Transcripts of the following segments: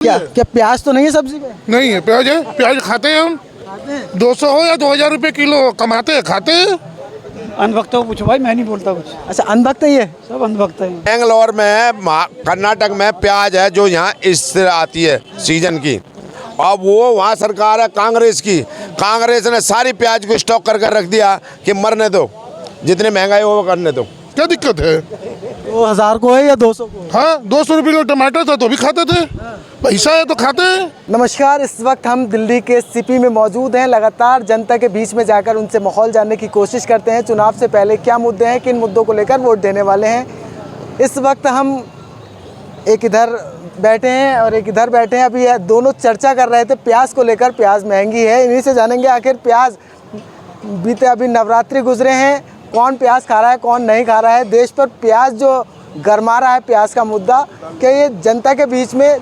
नहीं है प्याज, है प्याज खाते हैं हम। 200 हो या 2000 रुपए किलो कमाते हैं, खाते हैं। अनभक्त हो पूछो भाई, मैं नहीं बोलता कुछ। अच्छा, अनभक्त है ये सब अनभक्त है। बेंगलोर में कर्नाटक में प्याज है जो यहाँ इससे आती है सीजन की। अब वो वहाँ सरकार है कांग्रेस की, कांग्रेस ने सारी प्याज को स्टॉक कर रख दिया कि मरने दो, जितनी महंगाई हो वो करने दो। क्या दिक्कत है? 2000 को है या 200 को? हाँ, 200 रुपये किलो टमाटर था तो भी खाते थे। पैसा है तो खाते हैं। नमस्कार, इस वक्त हम दिल्ली के सीपी में मौजूद हैं। लगातार जनता के बीच में जाकर उनसे माहौल जानने की कोशिश करते हैं। चुनाव से पहले क्या मुद्दे हैं, किन मुद्दों को लेकर वोट देने वाले हैं। इस वक्त हम एक इधर बैठे हैं और एक इधर बैठे हैं। अभी दोनों चर्चा कर रहे थे प्याज को लेकर। प्याज महंगी है, इन्हीं से जानेंगे आखिर प्याज बीते अभी नवरात्रि गुजरे हैं, कौन प्याज खा रहा है कौन नहीं खा रहा है। देश पर प्याज जो गरमा रहा है, प्याज का मुद्दा, क्या ये जनता के बीच में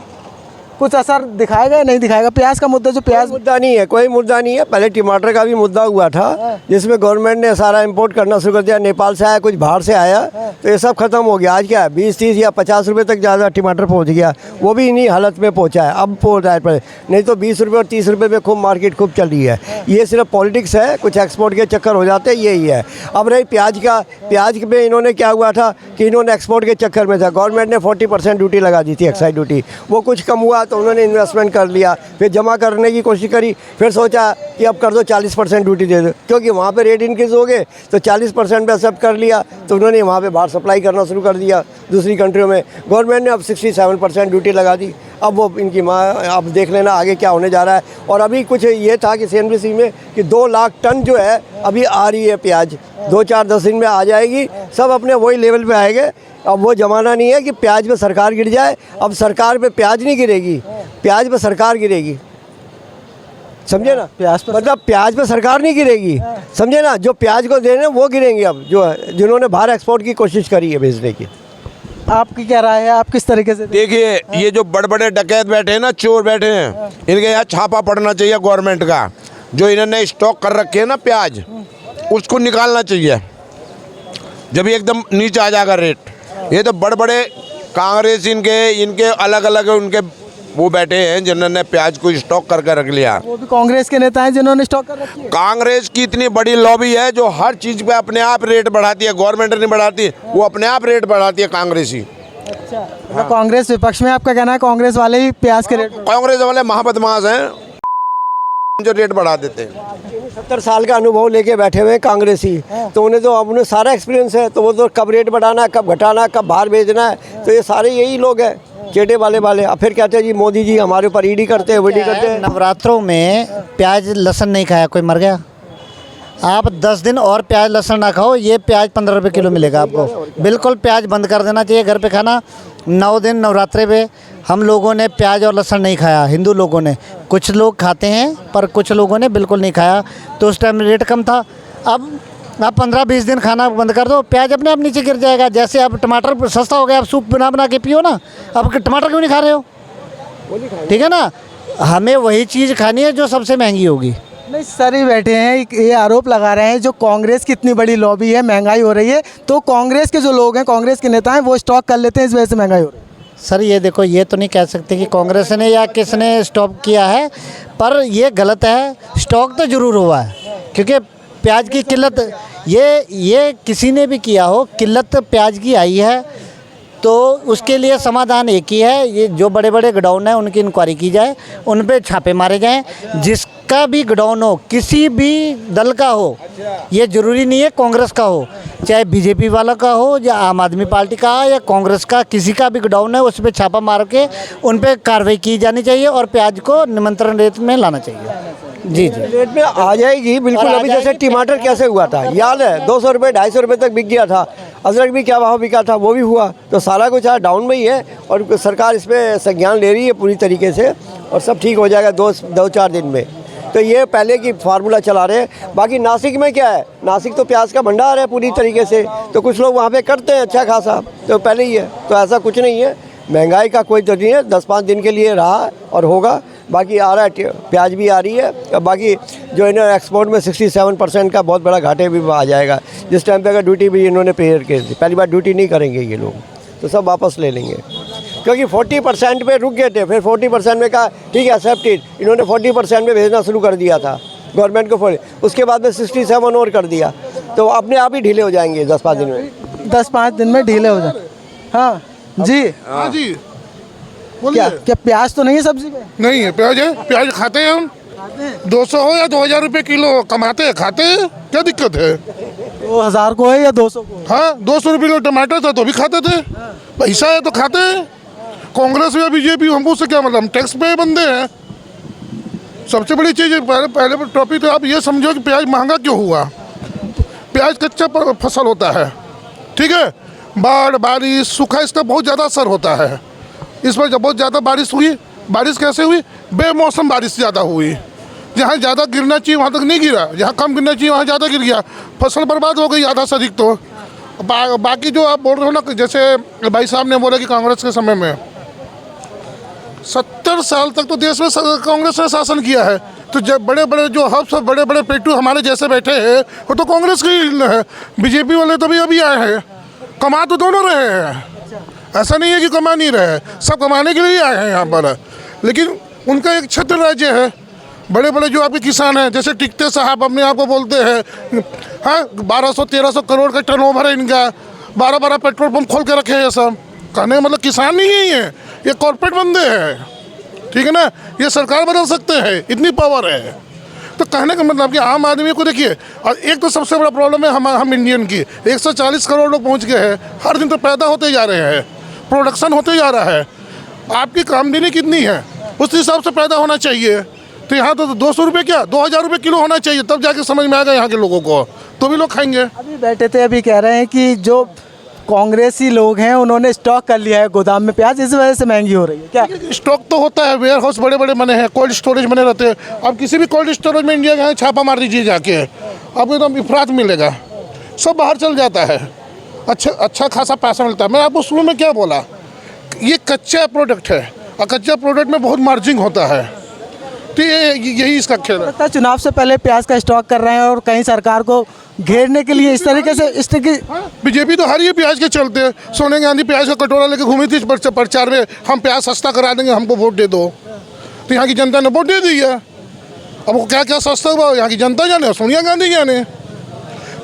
कुछ असर दिखाएगा या नहीं दिखाएगा? प्याज का मुद्दा, जो प्याज मुद्दा नहीं है, कोई मुद्दा नहीं है। पहले टमाटर का भी मुद्दा हुआ था जिसमें गवर्नमेंट ने सारा इंपोर्ट करना शुरू कर दिया। नेपाल से आया, कुछ बाहर से आया, तो ये सब खत्म हो गया। आज क्या है, 20-30 या 50 रुपए तक ज़्यादा टमाटर पहुंच गया। वो भी इन्हीं हालत में पहुंचा है, अब पहुंच रहा है पहले नहीं तो 20 रुपये और 30 रुपये में खूब मार्केट खूब चल रही है। ये सिर्फ पॉलिटिक्स है, कुछ एक्सपोर्ट के चक्कर हो जाते हैं, यही है। अब रही प्याज का, प्याज में इन्होंने क्या हुआ था कि इन्होंने एक्सपोर्ट के चक्कर में था, गवर्नमेंट ने 40% ड्यूटी लगा दी थी, एक्साइज ड्यूटी। वो कुछ कम हुआ तो उन्होंने इन्वेस्टमेंट कर लिया, फिर जमा करने की कोशिश करी, फिर सोचा कि अब कर दो 40% ड्यूटी दे दो, क्योंकि वहाँ पे रेट इंक्रीज हो गए तो 40% पे एक्सेप्ट कर लिया। तो उन्होंने वहाँ पे बाहर सप्लाई करना शुरू कर दिया दूसरी कंट्रियों में। गवर्नमेंट ने अब 67% ड्यूटी लगा दी। अब वो इनकी अब देख लेना आगे क्या होने जा रहा है। और अभी कुछ ये था कि CNBC में कि 2 लाख टन जो है अभी आ रही है प्याज, 2-4-10 दिन में आ जाएगी, सब अपने वही लेवल पे आएंगे। अब वो ज़माना नहीं है कि प्याज पे सरकार गिर जाए। अब सरकार पे प्याज नहीं गिरेगी, प्याज पे सरकार गिरेगी, समझे ना? प्याज पे मतलब प्याज पे सरकार नहीं गिरेगी, समझे ना? जो प्याज को दे रहे हैं वो गिरेंगे अब, जो जिन्होंने बाहर एक्सपोर्ट की कोशिश करी है भेजने की। आपकी क्या राय है? आप किस तरीके से देखिए, ये जो बड़े बड़े डकैत बैठे हैं ना, चोर बैठे हैं, इनके यहाँ छापा पड़ना चाहिए गवर्नमेंट का। जो इन्होंने स्टॉक कर रखे है ना प्याज, उसको निकालना चाहिए जब एकदम नीचे आ जाएगा रेट। ये तो बड़े बड़े कांग्रेस इनके अलग अलग उनके वो बैठे हैं जिन्होंने प्याज को स्टॉक करके रख लिया। वो भी कांग्रेस के नेता हैं जिन्होंने स्टॉक कर रखी है। कांग्रेस की इतनी बड़ी लॉबी है जो हर चीज़ पे अपने आप रेट बढ़ाती है, गवर्नमेंट नहीं बढ़ाती, वो अपने आप रेट बढ़ाती है कांग्रेस ही। अच्छा, मतलब कांग्रेस विपक्ष में आपका कहना है कांग्रेस वाले ही प्याज के रेट? कांग्रेस वाले महाबदमाश हैं जो रेट बढ़ा देते हैं। 70 साल का अनुभव लेके बैठे हुए हैं कांग्रेसी, तो उन्हें तो अब उन्हें सारा एक्सपीरियंस है। तो वो तो कब रेट बढ़ाना है, कब घटाना है, कब बाहर भेजना है, तो ये सारे यही लोग हैं चेटे वाले। अब फिर कहते हैं जी मोदी जी हमारे ऊपर ईडी करते हैं, वीडी करते हैं। नवरात्रों में प्याज लहसुन नहीं खाया कोई मर गया? आप 10 दिन और प्याज लहसुन ना खाओ, ये प्याज 15 रुपये किलो मिलेगा आपको। बिल्कुल प्याज बंद कर देना चाहिए घर पे खाना। 9 दिन नवरात्रे पे हम लोगों ने प्याज और लहसुन नहीं खाया, हिंदू लोगों ने। कुछ लोग खाते हैं पर कुछ लोगों ने बिल्कुल नहीं खाया, तो उस टाइम रेट कम था। अब आप 15-20 दिन खाना बंद कर दो, प्याज अपने आप नीचे गिर जाएगा। जैसे अब टमाटर सस्ता हो गया, आप सूप बना बना के पियो ना। अब टमाटर क्यों नहीं खा रहे हो? ठीक है ना, हमें वही चीज़ खानी है जो सबसे महंगी होगी। नहीं, सर ही बैठे हैं, ये आरोप लगा रहे हैं जो कांग्रेस की इतनी बड़ी लॉबी है, महंगाई हो रही है, तो कांग्रेस के जो लोग हैं, कांग्रेस के नेता हैं, वो स्टॉक कर लेते हैं, इस वजह से महंगाई हो रही है। सर ये देखो, ये तो नहीं कह सकते कि कांग्रेस ने या किसने स्टॉप किया है, पर ये गलत है। स्टॉक तो ज़रूर हुआ है, क्योंकि प्याज की किल्लत ये किसी ने भी किया हो, किल्लत प्याज की आई है, तो उसके लिए समाधान एक ही है। ये जो बड़े बड़े गोडाउन हैं उनकी इंक्वायरी की जाए, उन पे छापे मारे जाएं। जिसका भी गोडाउन हो, किसी भी दल का हो, ये ज़रूरी नहीं है कांग्रेस का हो, चाहे बीजेपी वाला का हो या आम आदमी पार्टी का या कांग्रेस का, किसी का भी गोडाउन है उस पर छापा मार के उन पर कार्रवाई की जानी चाहिए और प्याज को निमंत्रण रेट में लाना चाहिए। जी जी, रेट में आ जाएगी बिल्कुल। अभी जैसे टमाटर कैसे हुआ था याद है, 200 रुपये 250 रुपये तक बिक गया था। अदरक भी क्या भाव बिका था, वो भी हुआ। तो सारा कुछ डाउन में ही है और सरकार इस पर संज्ञान ले रही है पूरी तरीके से, और सब ठीक हो जाएगा 2-4 दिन में। तो ये पहले की फार्मूला चला रहे हैं। बाकी नासिक में क्या है, नासिक तो प्याज का भंडार है पूरी तरीके से, तो कुछ लोग वहाँ पे करते हैं अच्छा खासा, तो पहले ही है। तो ऐसा कुछ नहीं है, महंगाई का कोई तो नहीं है, 10-5 दिन के लिए रहा और होगा। बाकी आ रहा है, प्याज भी आ रही है। बाकी जो इन्होंने एक्सपोर्ट में 67% का बहुत बड़ा घाटे भी आ जाएगा, जिस टाइम पे अगर ड्यूटी भी इन्होंने पे की थी। पहली बार ड्यूटी नहीं करेंगे ये लोग, तो सब वापस ले लेंगे। क्योंकि 40% पे रुक गए थे, फिर 40% में कहा ठीक है एक्सेप्टेड, इन्होंने 40% में भेजना शुरू कर दिया था गवर्नमेंट को, उसके बाद में 67 और कर दिया, तो अपने आप ही ढीले हो जाएंगे 10-5 दिन में। 10-5 दिन में ढीले हो जाए। हाँ जी, हाँ जी क्या बोलिए। क्या प्याज तो नहीं है सब्जी में? नहीं है प्याज, है प्याज खाते हैं हम। 200 हो या 2000 रुपये किलो कमाते हैं, खाते हैं, क्या दिक्कत है? 2000 को है या 200 को? हाँ 200 रुपये किलो टमाटर था तो भी खाते थे, पैसा है तो खाते हैं। कांग्रेस या बीजेपी हमको उससे क्या मतलब, हम टैक्स पे बंदे हैं। सबसे बड़ी चीज़ पहले टॉपिक तो आप ये समझो कि प्याज महंगा क्यों हुआ। प्याज कच्चा फसल होता है, ठीक है, बाढ़ बारिश सूखा इसका बहुत ज़्यादा असर होता है। इस पर जब बहुत ज़्यादा बारिश हुई, बारिश कैसे हुई, बेमौसम बारिश ज़्यादा हुई, जहाँ ज़्यादा गिरना चाहिए वहाँ तक नहीं गिरा, जहाँ कम गिरना चाहिए वहाँ ज़्यादा गिर गया, फसल बर्बाद हो गई आधा से अधिक। तो बाकी जो आप बोल रहे हो ना, जैसे भाई साहब ने बोला कि कांग्रेस के समय में 70 साल तक तो देश में कांग्रेस ने शासन किया है, तो जब बड़े बड़े जो हब सब बड़े बड़े पेटू हमारे जैसे बैठे हैं वो तो कांग्रेस के ही है। बीजेपी वाले तो भी अभी आए हैं, कमा तो दोनों रहे हैं, ऐसा नहीं है कि कमा नहीं रहे, सब कमाने के लिए आए हैं यहाँ पर। लेकिन उनका एक छत्र राज्य है, बड़े बड़े जो आपके किसान हैं, जैसे टिकटे साहब अपने आप को बोलते हैं, हाँ 1200-1300 करोड़ का टर्नओवर है इनका, 12 पेट्रोल पंप खोल के रखे हैं। सब कहने का मतलब किसान नहीं है ये कॉर्पोरेट बंदे हैं, ठीक है ना। ये सरकार बदल सकते हैं, इतनी पावर है। तो कहने का मतलब कि आम आदमी को देखिए, और एक तो सबसे बड़ा प्रॉब्लम है हम इंडियन की, 140 करोड़ लोग पहुंच गए हैं, हर दिन तो पैदा होते जा रहे हैं, प्रोडक्शन होते जा रहा है। आपकी आमदनी कितनी है उस हिसाब से पैदा होना चाहिए। तो यहाँ तो 200 रुपये क्या 2000 रुपये किलो होना चाहिए, तब जाके समझ में आएगा यहाँ के लोगों को, तो भी लोग खाएंगे। अभी बैठे थे, अभी कह रहे हैं कि जो कांग्रेसी लोग हैं उन्होंने स्टॉक कर लिया है गोदाम में प्याज, इस वजह से महंगी हो रही है। क्या स्टॉक तो होता है, वेयर हाउस बड़े बड़े बने हैं, कोल्ड स्टोरेज बने रहते हैं। अब किसी भी कोल्ड स्टोरेज में इंडिया का छापा मार दीजिए जाके, आपको एकदम इफरात मिलेगा, सब बाहर चल जाता है, अच्छा खासा पैसा मिलता है। मैं आपको शुरू में क्या बोला, ये कच्चा प्रोडक्ट है और कच्चा प्रोडक्ट में बहुत मार्जिन होता है, तो यही इसका खेल है। लगता है चुनाव से पहले प्याज का स्टॉक कर रहे हैं और कहीं सरकार को घेरने के लिए इस तरीके से बीजेपी तो हर ये प्याज के चलते, सोनिया गांधी प्याज का कटोरा लेके घूमी थी प्रचार में, हम प्याज सस्ता करा देंगे, हमको वोट दे दो। तो यहाँ की जनता ने वोट दे दी है। अब वो क्या क्या सस्ता हुआ यहाँ की जनता जाने, सोनिया गांधी जाने।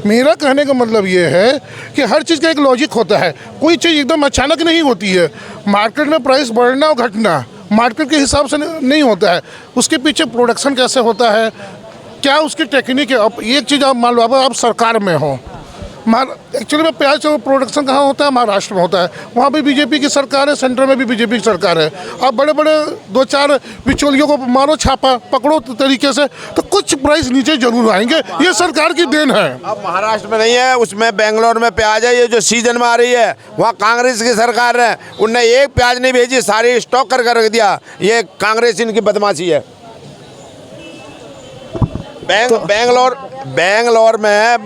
मेरा कहने का मतलब ये है कि हर चीज़ का एक लॉजिक होता है, कोई चीज़ एकदम अचानक नहीं होती है। मार्केट में प्राइस बढ़ना और घटना मार्केट के हिसाब से नहीं होता है, उसके पीछे प्रोडक्शन कैसे होता है, क्या उसकी टेक्निक है। अब एक चीज़ आप मान लो, अब आप सरकार में हो, एक्चुअली में प्याज का प्रोडक्शन कहाँ होता है, महाराष्ट्र में होता है, वहाँ भी बीजेपी की सरकार है, सेंटर में भी बीजेपी की सरकार है। अब बड़े बड़े 2-4 बिचौलियों को मारो छापा पकड़ो तरीके से, तो कुछ प्राइस नीचे जरूर आएंगे, ये सरकार की देन है। अब महाराष्ट्र में नहीं है, उसमें बेंगलोर में प्याज है, ये जो सीजन में आ रही है, वहाँ कांग्रेस की सरकार है, उनने एक प्याज नहीं भेजी, सारी स्टॉक करके रख दिया। ये कांग्रेस इनकी बदमाशी है। बेंगलोर में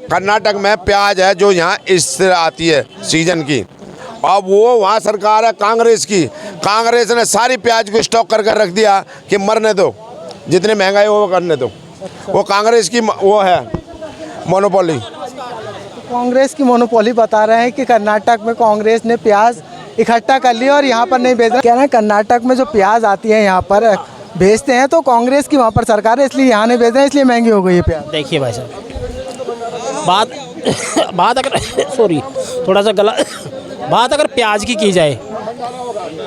कर्नाटक में प्याज है जो यहाँ इससे आती है सीजन की, अब वो वहाँ सरकार है कांग्रेस की, कांग्रेस ने सारी प्याज को स्टॉक करके रख दिया कि मरने दो, जितने महंगाई हो वो करने दो। वो कांग्रेस की वो है मोनोपोली। कांग्रेस की मोनोपोली बता रहे हैं कि कर्नाटक में कांग्रेस ने प्याज इकट्ठा कर लिया और यहाँ पर नहीं भेज रहा। कह रहे हैं कर्नाटक में जो प्याज आती है यहाँ पर भेजते हैं तो कांग्रेस की वहाँ पर सरकार है, इसलिए यहाँ नहीं भेज रहे हैं, इसलिए महंगी हो गई है प्याज। देखिए भाई साहब, बात अगर सॉरी थोड़ा सा गला बात अगर प्याज की जाए,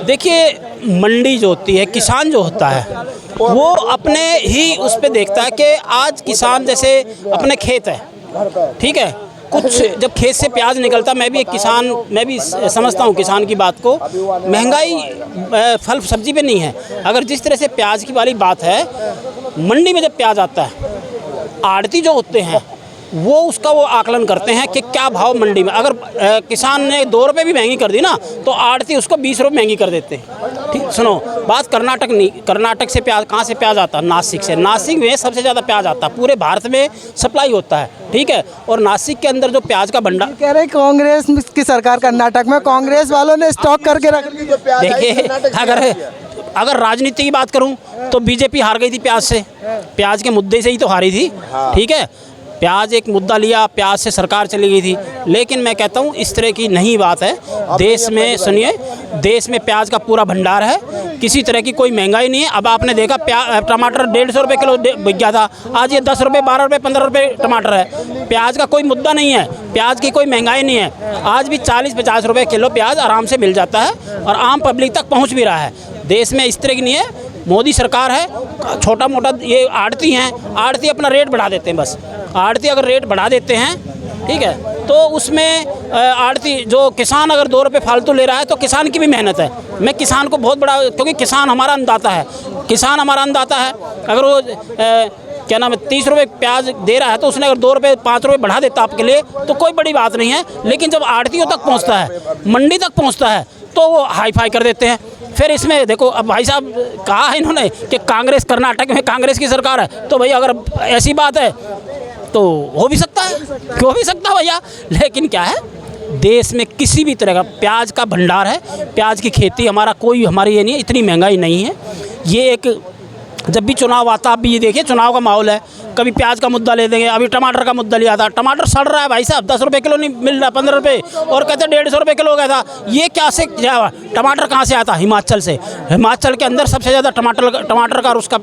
देखिए मंडी जो होती है, किसान जो होता है वो अपने ही उस पे देखता है कि आज किसान जैसे अपने खेत है, ठीक है, कुछ जब खेत से प्याज निकलता, मैं भी एक किसान, मैं भी समझता हूँ किसान की बात को। महंगाई फल सब्जी पे नहीं है, अगर जिस तरह से प्याज की वाली बात है, मंडी में जब प्याज आता है, आड़ती जो होते हैं वो उसका वो आकलन करते हैं कि क्या भाव मंडी में। अगर किसान ने 2 रुपये भी महंगी कर दी ना, तो आड़ती उसको 20 रुपये महंगी कर देते हैं। ठीक, सुनो बात कर्नाटक नहीं, कर्नाटक से प्याज कहाँ से प्याज आता है, नासिक से। नासिक में सबसे ज़्यादा प्याज आता है, पूरे भारत में सप्लाई होता है, ठीक है। और नासिक के अंदर जो प्याज का भंडार, कह रहे हैं कांग्रेस की सरकार कर्नाटक में, कांग्रेस वालों ने स्टॉक करके रख लिया। देखिए अगर राजनीति की बात करूं तो बीजेपी हार गई थी प्याज से, प्याज के मुद्दे से ही तो हारी थी, ठीक है। प्याज एक मुद्दा लिया, प्याज से सरकार चली गई थी, लेकिन मैं कहता हूँ इस तरह की नहीं बात है। देश में सुनिए, देश में प्याज का पूरा भंडार है, किसी तरह की कोई महंगाई नहीं है। अब आपने देखा टमाटर 150 रुपये किलो बिक गया था, आज ये 10 रुपये, 12 रुपये, 15 रुपये टमाटर है। प्याज का कोई मुद्दा नहीं है, प्याज की कोई महंगाई नहीं है। आज भी 40-50 रुपये किलो प्याज आराम से मिल जाता है और आम पब्लिक तक पहुँच भी रहा है। देश में इस तरह की नहीं है। मोदी सरकार है, छोटा मोटा ये आड़ती हैं, आड़ती अपना रेट बढ़ा देते हैं बस। आड़ती अगर रेट बढ़ा देते हैं, ठीक है, तो उसमें आड़ती जो किसान अगर 2 रुपये फालतू ले रहा है तो किसान की भी मेहनत है। मैं किसान को बहुत बड़ा, क्योंकि किसान हमारा अन्नदाता है, किसान हमारा अन्नदाता है। अगर वो क्या नाम है 30 रुपये प्याज दे रहा है तो उसने अगर 2 रुपये 5 रुपये बढ़ा देता आपके लिए तो कोई बड़ी बात नहीं है। लेकिन जब आड़तियों तक पहुंचता है, मंडी तक पहुंचता है, तो वो हाई फाई कर देते हैं। फिर इसमें देखो, अब भाई साहब कहा है इन्होंने कि कांग्रेस, कर्नाटक में कांग्रेस की सरकार है, तो भाई अगर ऐसी बात है तो हो भी सकता है, हो भी सकता है भैया। लेकिन क्या है, देश में किसी भी तरह का प्याज का भंडार है, प्याज की खेती हमारा कोई, हमारी ये नहीं है, इतनी महंगाई नहीं है। ये एक जब भी चुनाव आता, आप भी ये देखिए चुनाव का माहौल है, कभी प्याज का मुद्दा ले देंगे, अभी टमाटर का मुद्दा लिया था, टमाटर सड़ रहा है भाई साहब, 10 रुपये किलो नहीं मिल रहा, 15 रुपये, और कहते 150 रुपये किलो हो गया था। ये क्या से टमाटर कहाँ से आता? हिमाचल से। हिमाचल के अंदर सबसे ज़्यादा टमाटर का उसका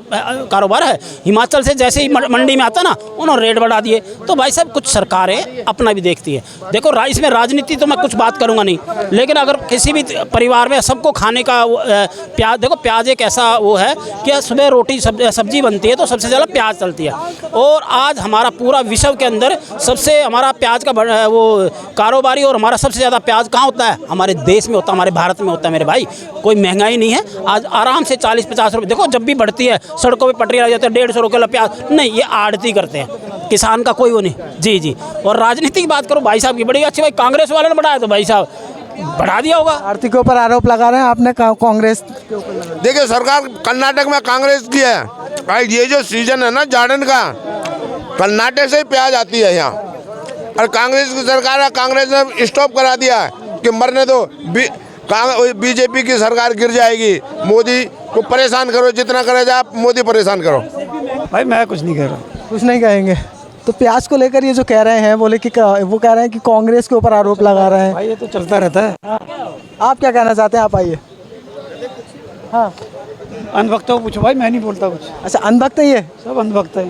कारोबार है। हिमाचल से जैसे ही मंडी में आता ना, उन्होंने रेट बढ़ा दिए। तो भाई साहब कुछ सरकारें अपना भी देखती है। देखो इसमें राजनीति तो मैं कुछ बात करूँगा नहीं, लेकिन अगर किसी भी परिवार में सबको खाने का प्याज, देखो प्याज एक ऐसा वो है कि सुबह रोटी सब्जी बनती है तो सबसे ज़्यादा प्याज चलती है। और आज हमारा पूरा विश्व के अंदर सबसे हमारा प्याज का वो कारोबारी और हमारा सबसे ज़्यादा प्याज कहाँ होता है? हमारे देश में होता है, हमारे भारत में होता है मेरे भाई। कोई महंगाई नहीं है, आज आराम से 40-50 रुपये। देखो जब भी बढ़ती है सड़कों पे पटरी लग जाती है, 150 रुपये किलो प्याज नहीं, ये आड़ती करते हैं, किसान का कोई वो नहीं। जी जी। और राजनीति की बात करो भाई साहब की बड़ी अच्छी, भाई कांग्रेस वाले ने बढ़ाया तो भाई साहब बढ़ा दिया होगा। आरती के ऊपर आरोप लगा रहे हैं, आपने कांग्रेस के ऊपर लगा। देखिए सरकार कर्नाटक में कांग्रेस की है भाई। ये जो सीजन है ना जाड़न का, कर्नाटक से ही प्याज आती है यहाँ, और कांग्रेस की सरकार है, कांग्रेस ने स्टॉप करा दिया है कि मरने दो, बीजेपी की सरकार गिर जाएगी, मोदी को परेशान करो, जितना करे जाए मोदी परेशान करो। भाई मैं कुछ नहीं कह रहा। कुछ नहीं कहेंगे। तो प्याज को लेकर ये जो कह रहे हैं, बोले कि वो कह रहे हैं कि कांग्रेस के ऊपर आरोप लगा रहे हैं। भाई ये तो चलता रहता है। आप क्या कहना चाहते हैं? आप आइए। हाँ, अनभक्तों को पूछो भाई, मैं नहीं बोलता कुछ। अच्छा, अनभक्त है ये? सब अनभक्त हैं।